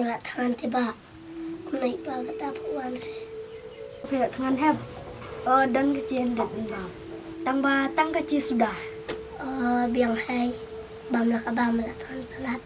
Nyelat tangan tiba. Aku naik bagat apa wan. Nyelat tangan heb. Dan kecil dat bang. Tang kecil sudah. Biang hai. Bamlah ka bamlah tangan pelat.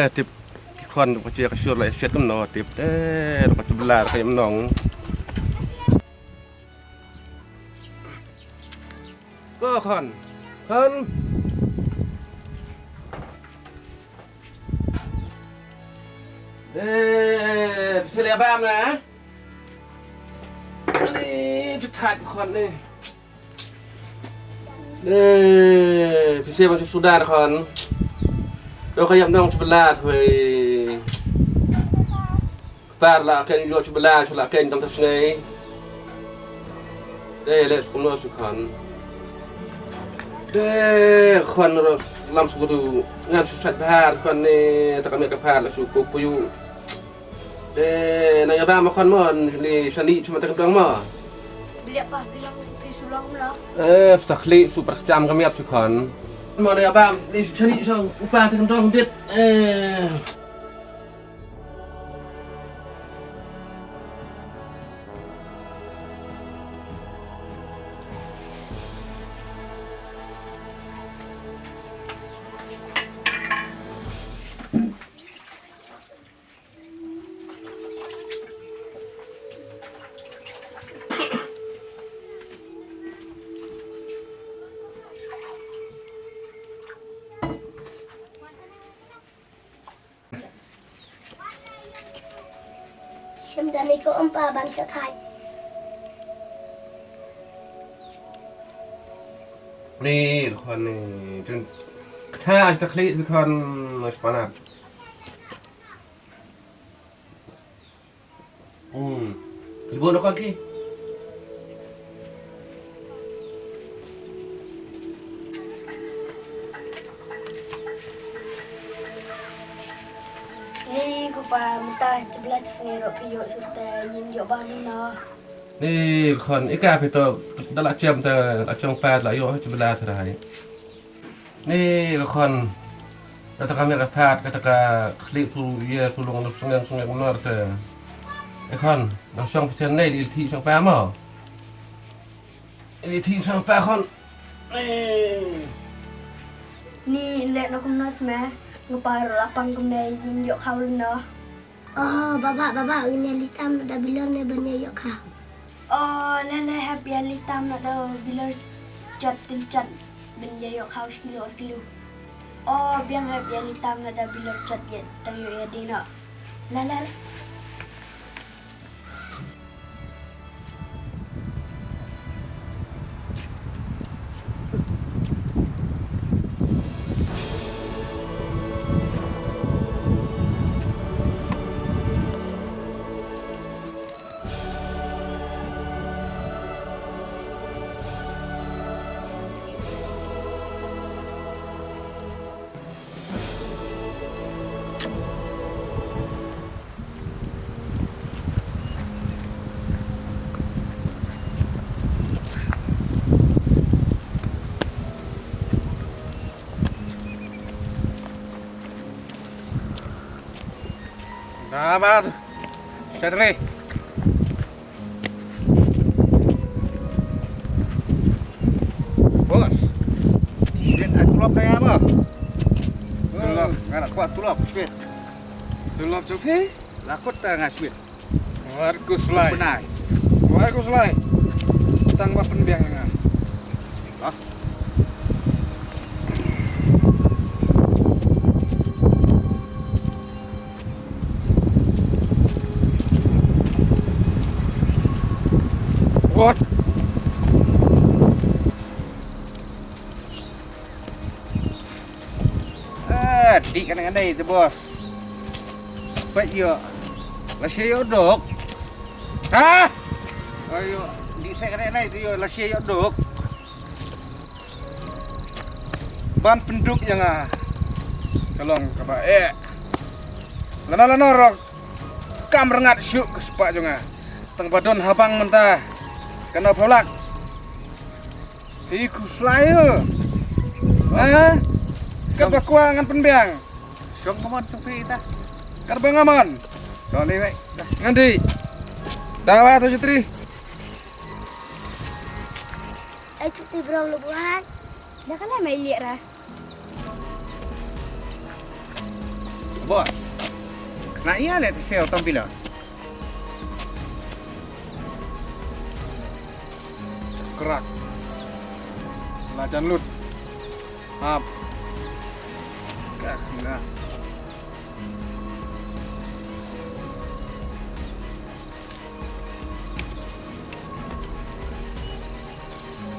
Tip kon ko cia kasur la syet kem no tip ko belar kay menong ko kon sila bam naนี่จะถ่ายคนนี่พี่เสียมันจะสุดาคน Đâu khai nhậm nông chubla thôi. Par là kênh yo chubla chula kênh tam tas ngay. Đây lệ cũng lo su khan. Đây khan rồi làm su tu ngan su sat par khan ni ta kami ka par la su ku puyu. Đây na ba ma khan mo ni shani cuma ta kang mo. Beli apa? Bilang pisulang lah. Ftakhli super jam kami su khan. Mà này bạn đi chơi đi xong upa thì không biết Xem ra này có ông bà bạn sẽ thay. Nih kon nih dan kita kita klik kon sepanat ibu nak kon ki Ni ko pa mata jeblat sengero piyo surte yin yo ban no. nih kon ika itu dalam jam jam 8 lah yo sebelah terakhir nih kon kata kami rapat kata klik tu ya tu long sungai menor te kon langsung persen nih di ti sang pa mo di ti sang pa kon Ni lek no kumno sme ngepar lapang kumne yin yo kau no. Baba ini litam dah bilang ni banyak yok kah. Lele happy alitam na daw bilar chat ben yo kau kilo. Biang happy alitam na daw bilar chat ye tayo ya dina. Lele Nah, banget. Set nih. Bos. Sweet aku tulap kayak apa? Tulap, nggak kuat tulap sweet. Tulap cuci. Lakut tengah sweet. Wargus lai. Benar. Wargus lai. Tang apa penbiang nggak? di kadang-kadang itu bos. Baik yo. Lasih yo dok. Hah? Ayo di saya kadang-kadang itu yo lasih yo dok. Ban penduk yang tolong coba lana rok kam rengat syuk ke sepak jonga teng badon habang mentah kena bolak iku slayo kata kuangan penbiang syok ngamon sampai kita kata bang ngamon dole we ngandi dawa tu Sitri cuti bro lu buat. Dah kan lah mai liat lah. bos nak iya lihat sel tampilan kerak lajan lut maaf nah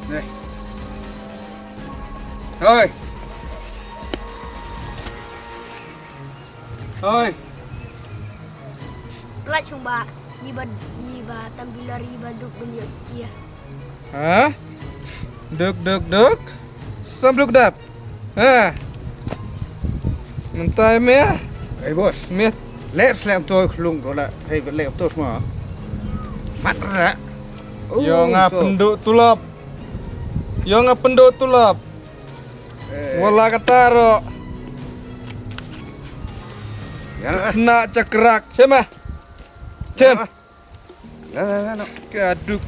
nih hoi hoi Kelat cuma iba tambilar iba duk benyok cia. hả được sắp được đạp mình tay mẹ ấy boss mẹ lẽ xem tôi lung có lại hay vẫn lẹp tôi mà mắt ra yo ngapenduk tulap wala kataro kena cekrak siapa Chen kaduk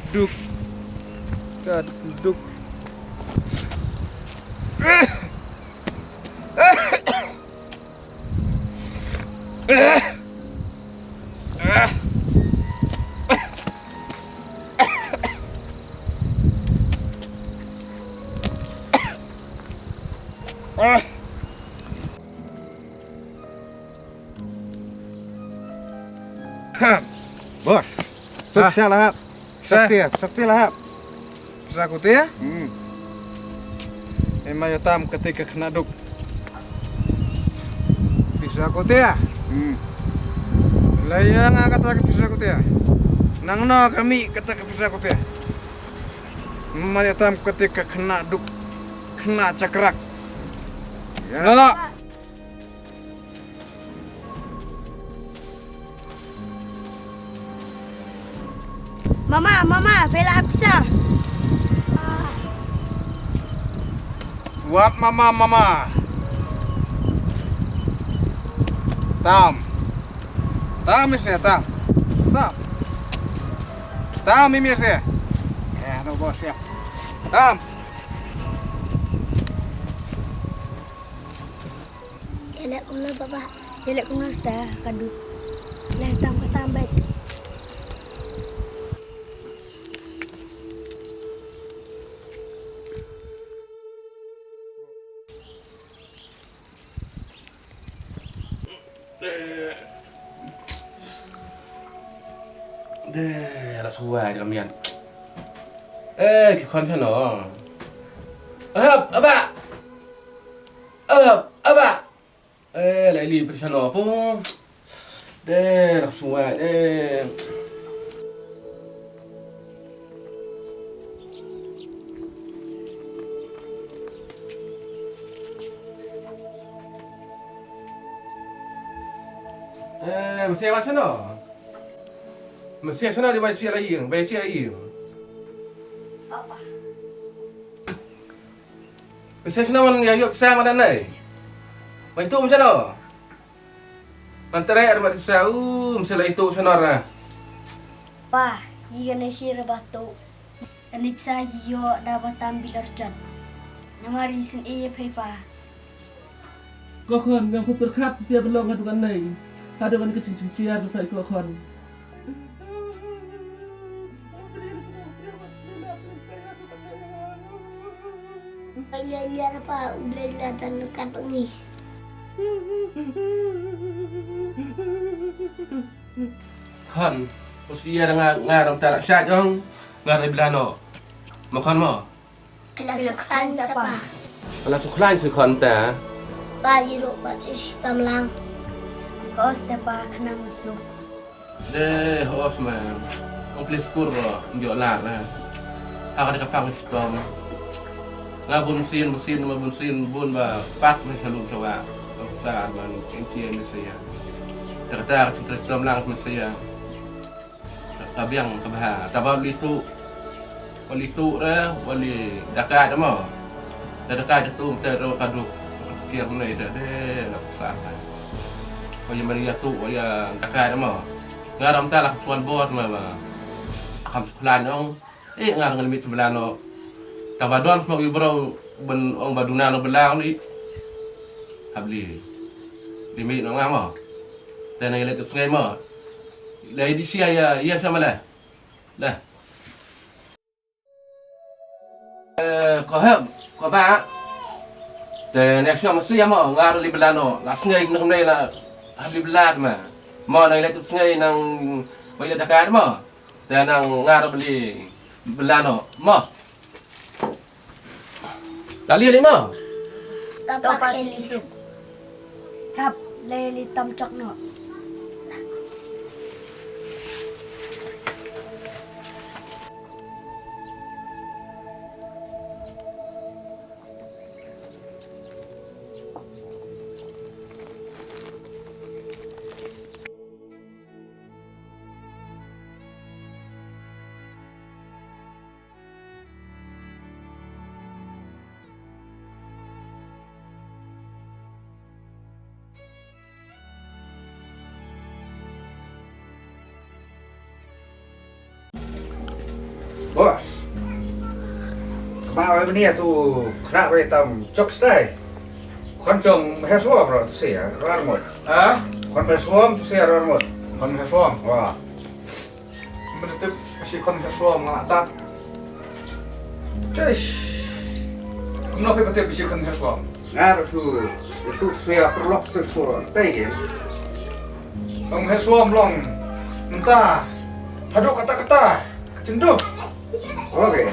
bos, sukses lah, sakti lah, sakti ya? Emang tam ketika kena duk, bisa sakti ya? Layang kata bisa sakti ya? Nang no kami kata bisa sakti ya? Emang tam ketika kena duk, kena cekrak, ya lo. Mama, bela Hafsah. Buat mama. Tam isya tam. Tam ini isya. No bos ya. Tam. Elak kumna baba. Jelek kunas dah kadu. Lah tambah. Anak suai dengan mian. Kikon kan no. Apa? Lại li per chano pun. Anak suai. Mesti macam no. Mesti sana di baca lagi. Apa? Mesti sana man ya yuk sang mana ni? Itu macam no. Antara ada macam saya, mesti itu sana lah. Wah, iya nasi rebatu. Anip sa yo dapat ambil arjan. Nama reason pa. Kau kan yang aku berkat siapa belum ngadukan ni. Ada kan kecil-kecilan tu saya kau kan. Lihat apa udah kelihatan dekat ni. Kan, usia dengan ngarang tak syat yang ngarang bilano. Makan mo. Alas sukran siapa? Alah suklan si kan ta. Pak Jiruk Pacis Tamlang. Hoos te pa kena musuh. Deh, Osman. Om please kur ndio la na. Akan kapang stom. Ngabun sin bun ba pat man shalom sawa. Sa man intian saya. Kata cinta Tamlang saya. Tabiang kabah. Tabau wali tu wali dakat mo. Dakat tu tero kaduk kir ni dah nak sah. Wali Maria tu wali dakat mo. Ngaram talak suan bot ma kam sekolah ong ngarang limit sebelah no. Tabadon semua ibro ben ong baduna no belau ni. Habli. Limit no ngamo. Dan yang lekap sungai mo. Lai di sia ya sama lah. Dah. Có ba để nè xem mà xưa mà ngà rồi liblan nó là ngay nông này là liblan mà này lại tụt ngay nang bây giờ Dakar mà để nang ngà rồi liblan nó mà đã liên đấy mà Tapak Elisuk. Hap le litam chok no. Bos. Kemarin ni tu kena betam cok stay. Koncong heswam ro tu sia rarmut. Ah, Kon heswam tu sia rarmut. kon heswam. Wah. Menetip si kon heswam ngata. Cais. Kenapa betip si kon heswam? Ngar tu sia perlok tu spor. Tege. Long heswam long. Mentah. Haduk kata-kata. Kecenduk. Oke.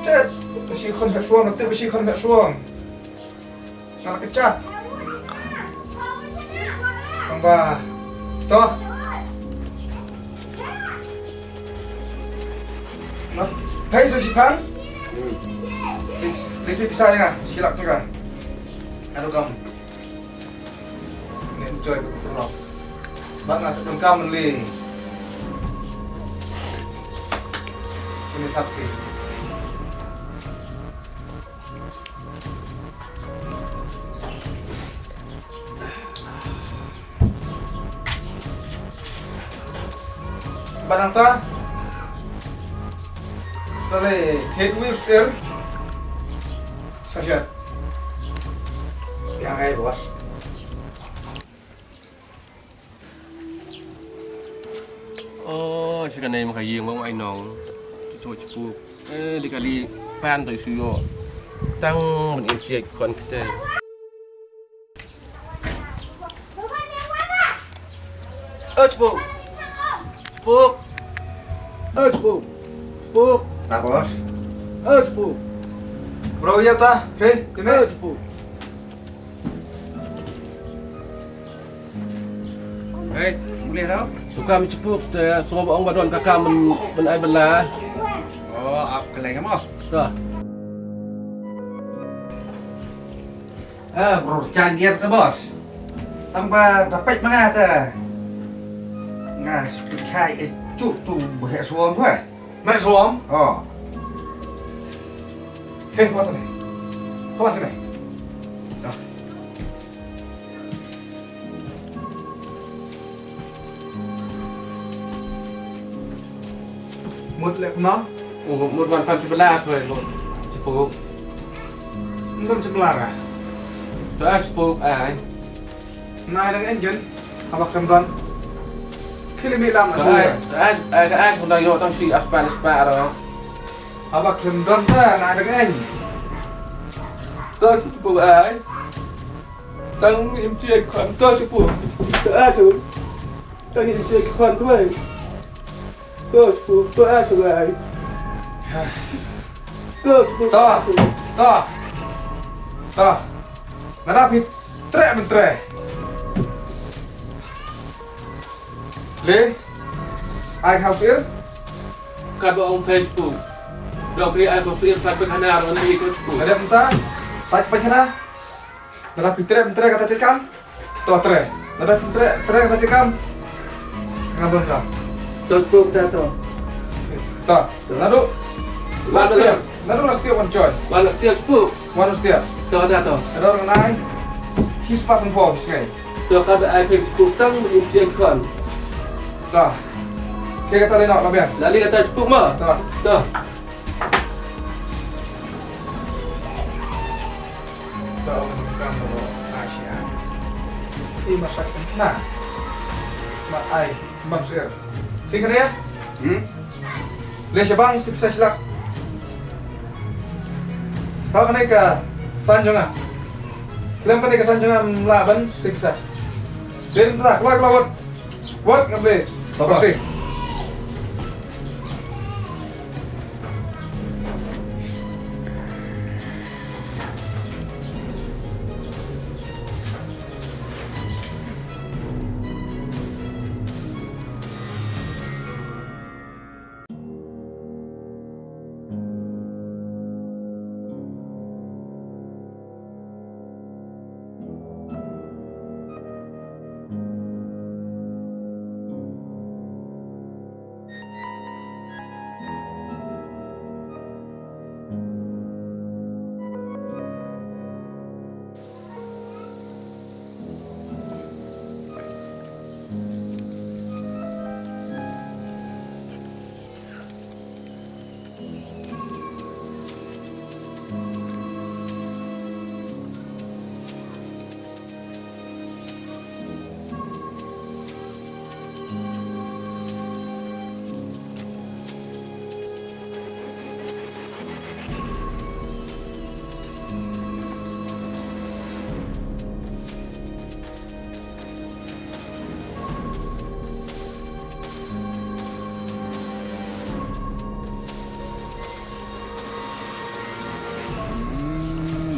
Cet. Si kon heswam betip si kon heswam. Ngala kecat. Tambah. Toh. Nah, hai sesipan. Lisi bisa ya, silap juga. Aduh kamu. Ini enjoy betul. Banget belum kamu li. Ini tapi. Barang ta. Sale Hedwig share. Saja. Yang ai bos. Oh, si kanay makayeng mo ay nong. Cho chu. Di kali pan to suyo. Tang mun injek kon kita. Puk. Puk. Puk. Puk. Tak bos. Puk. Bro ya ta, he, kene. Puk. Hei, boleh tau? Tukar mencipuk semua orang baduan kakak men ai belah. Oh, ap keleng kamu. Dah. Bro canggih tu bos. Tanpa dapat mana tu? Ngas pikai cuk tu berheswam tu. Mek suam. Oh. He, apa ni? Apa sini? Mut lek kena, Mộtวันพันสิบล้านเลยลูกจิปู ndon sebelah ah. ตัวไอ้จิปูอ่าน Nai dengan enjin, awak kembang. Kilimi lam ตัว asu. ไอ้คนนายกต้องชี้อัสปาร์เรา Awak kembang tu nai dengan enjin. ตัวจิปูอ่านตั้งอิมเจียขวัญตัวจิปูตัวไอ้ถูกตั้งอิมเจียขวัญด้วยตัวจิปูตัวไอ้ถูกไอ้ตัวจิปู Toh, toh. Ta. Nada pit tre bentre. Le. Ai house ir. Kad ông phê phụ. Đâu khi ai có sự yên phạt với khả năng rồi đi có phụ. Nada bentar. Sai kepancana. Nada pit tre bentre kata cekam. To tre. Nada pit tre kata cekam. Ngabon ka. Tôi phụ ta to. Ta. Nado. Last dia. Nado last dia one choice. Và tiêu phụ. One dia. To ta to. Nado orang lain. His pasang form sekali. Tôi kad ai phê phụ tăng một tiền khoản. Ta. Kaya kata lain nak babian. Lali kata phụ mà. Ta. To. Kau bukan bawa Asia. Ini masak kena. Mak ai, bang sir. Singkat ya? Le siabang sip sa silak. Kau kena ke sanjungan. Klaim kena ke sanjungan laban sip sa. Jadi entah keluar. Buat ngambil. Bapak.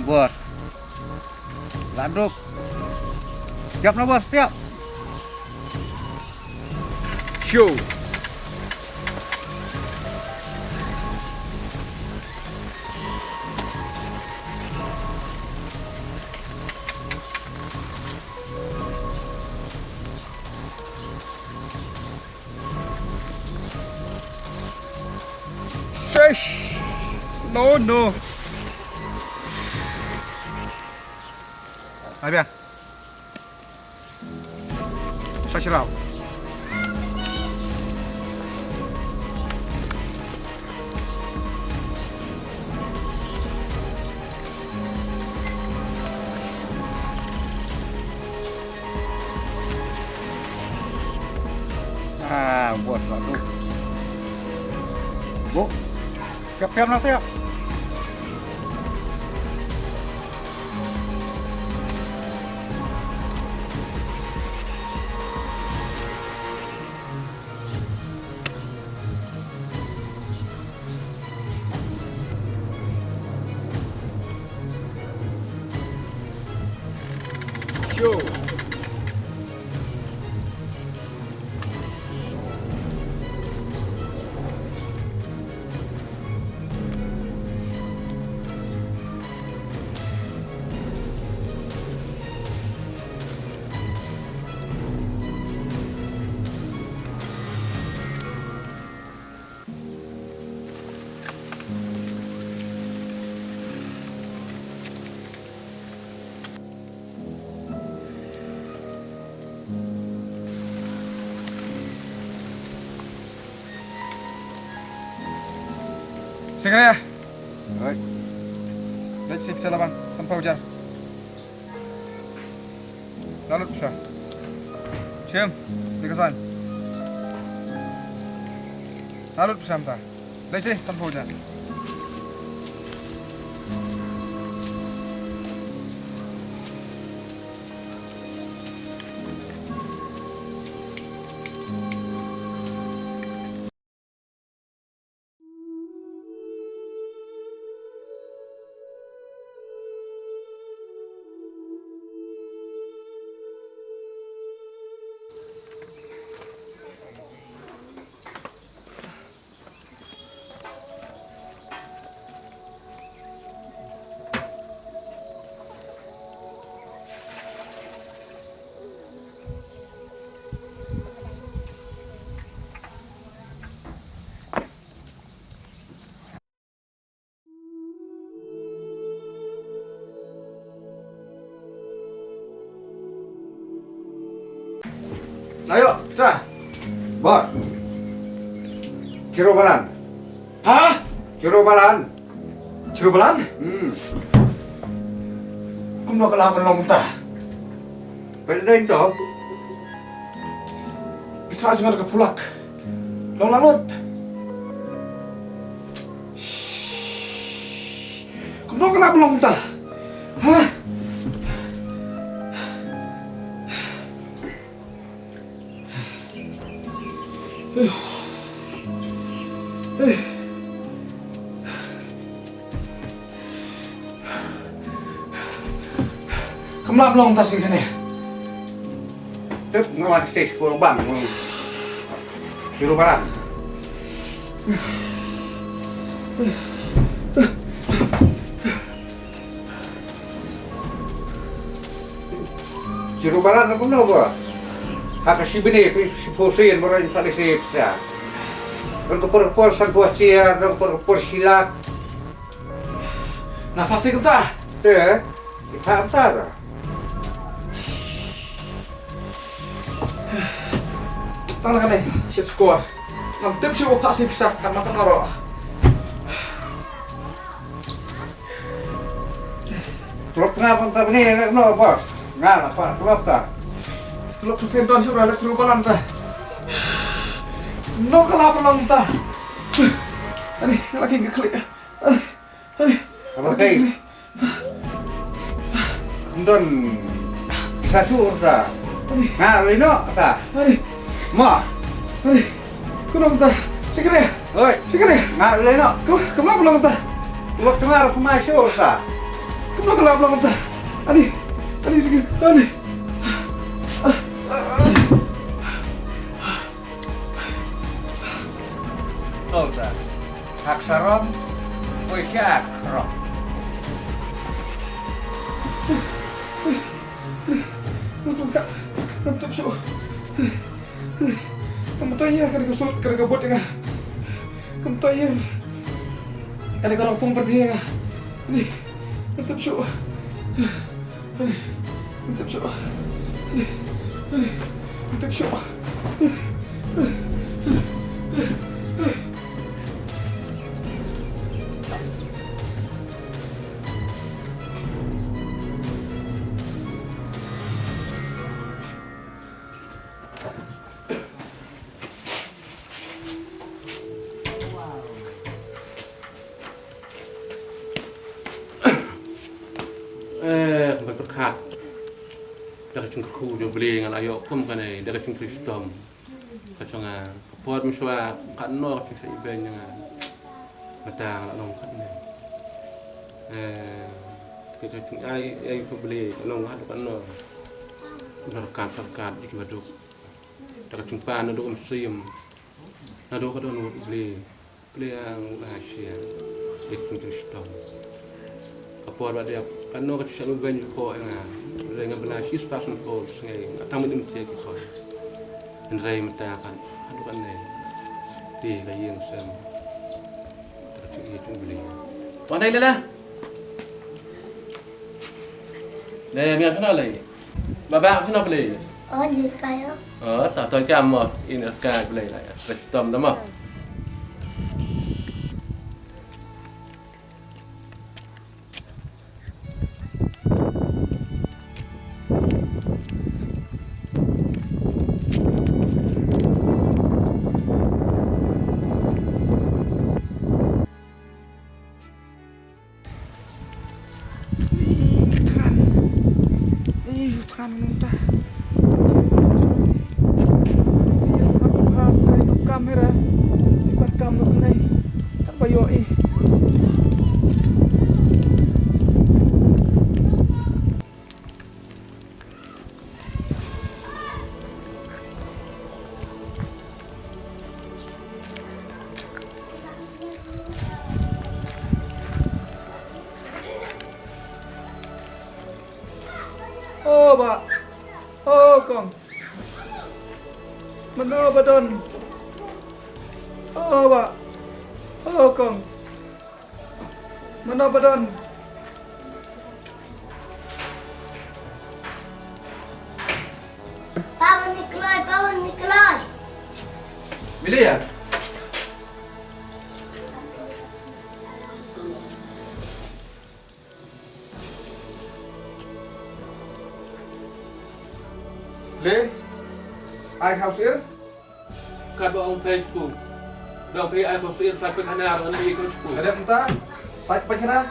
Bos. Landruk. Siap no bos, siap. Show. Fish. No. Hai biar. Saya sirap. Buat satu. Bu, siap nanti ya. Show. Segera ya. Baik. Let's sip salaman sampai hujan. Lalu bisa. Cium, dikesan. Lalu bisa entah. Let's sih sampai hujan. Ayo, bisa. Bos. Ciro balan. Hah? Ciro balan. Cirubalan? Kumno kalaban long ta. Pwede din to. Bisa aja nggak kapulak. Long langot. Kumno kalaban long ta. Hah? Kemlap long tas ini. Tep ngawat stage ko bang. Ciro balan. Ciro balan ako no bos. Haka si bini si posin moran tali si psa. Berkepor san puasia, berkepor silak. Nah pasti kita. Tak betul. Tangan kan nih, shit score. Nam tip sih pasti bisa kan makan naro. Telok ngapa tak ni nak no bos. Ngal apa telok tak. Telok sukin don sih udah telok balan ta. No kalapa long ta. Ani lagi ngeklik. Ani. Apa kai? Don bisa sur tak. Ngal lino tak. Ani. Ma. Ani. Kunong ta. Sikre. Oi, Sikre. ngal lino. Kemlap long ta. Telok tengah aku masuk tak. Kemlap kalap long ta. Ani. Ani sikre. Ani. Oh tak. Hak sarom. Oi syak ro. Enggak. Enggak sih. Kamu tahu ya kan kesulit kan kebot ya kan. Kamu tahu ya. Ada kalau pun pergi ya. Ini. Enggak sih. Ini. Enggak sih. Ini. Ini. Enggak sih. Kembali berkat. Dah kacung kru dia beli dengan ayok kum kan ni. Dah kacung Kristom. Kacung kapot miswa kat no kacung sa iben dengan matang long kat ni. Kacung ay tu beli long kat kat no. Narkan sarkat di baduk. Dah kacung pan naduk sim. Naduk kat no beli. Beli yang rahasia. Kacung Kristom. Kapor pada kan no kacung selalu banyak ko yang dengan benar sih pasang ko sengai tamu di mesti ko dan rai mata kan aduh kan nih di layang sam kacung itu beli tuan dah lah dah biar sana lagi babak sana beli Oh, jadi kayak. tak tuan kamu ini kan beli lah restom nama Kan nunta. Iya, kamera. Ikut kamera nai. Kan bayo Oh, Pak. Oh, Kong. Mana badan? Oh, Pak. Oh, Kong. Mana badan? Pawan ni keluar, pawan ni Bila ya? Le, ai khao sir? Kat ba ang page ko. Daw pay ay ko sir sa paghanar ang liig ko. Ada entah, saya kepancana.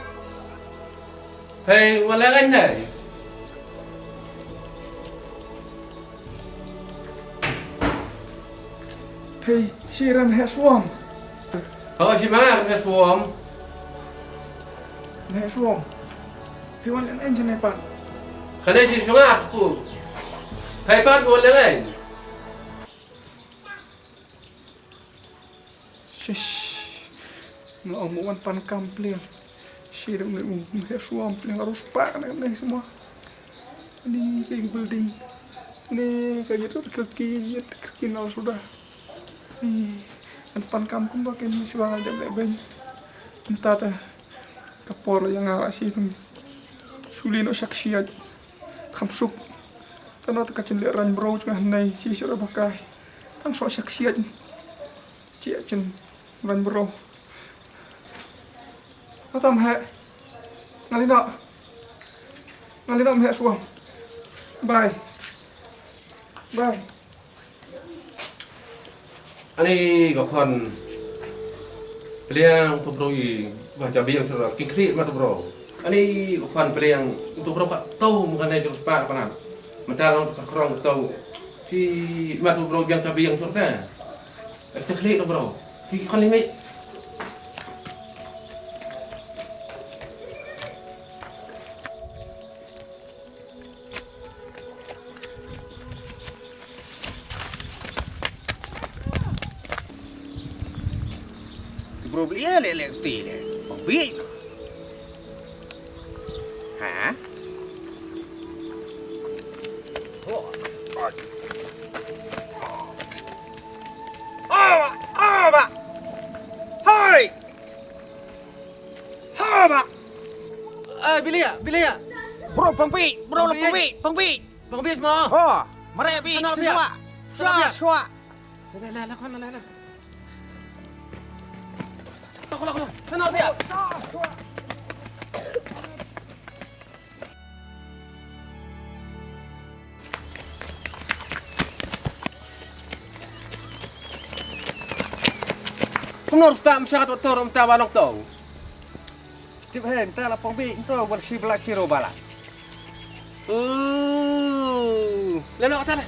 Hey, wala kan na. Pay, siram he suam. Ho si ma kan swam. He suam. Pay wan yang engine pan. Kana si sungat ko. Hey pat wala kan. Shish. Ngomong pan kampling. Siram le he suam pling harus pak ni semua. Ini kayak building. Ini kayak gitu kaki nol sudah. Pan kampung pakai suara aja leben. Entah teh kapor yang ngawasi itu. Sulino saksiat. Kamsuk. Tanah kacen leran bro cuma nai si sudah pakai. Tang so saksiat. Cia cen ran bro. Katam he. Ngalina he suam. Bye. Ani ko kon piliang tu bro i ba jabi yang tu king kri ma tu bro. Ani ko kon piliang tu bro ka tau mengenai jurus pak panan. Mental untuk kerong tau si ma tu bro yang jabi yang tu kan. Este kri tu bro. Ki kon limit. Bro beli lele ti le. Beli. Hả? Ba. Hai. Ha ba. Bila ya? Bro pengpi, pengpi. Bang bis mo. Oh, mare bi. Ano, Pia? Shwa. La kon la. Kolo. Sana pia. Menurut tak masyarakat otor minta balok tau. Tip hen ta la pengpi to bersih belak ciro bala. Lalu apa salah?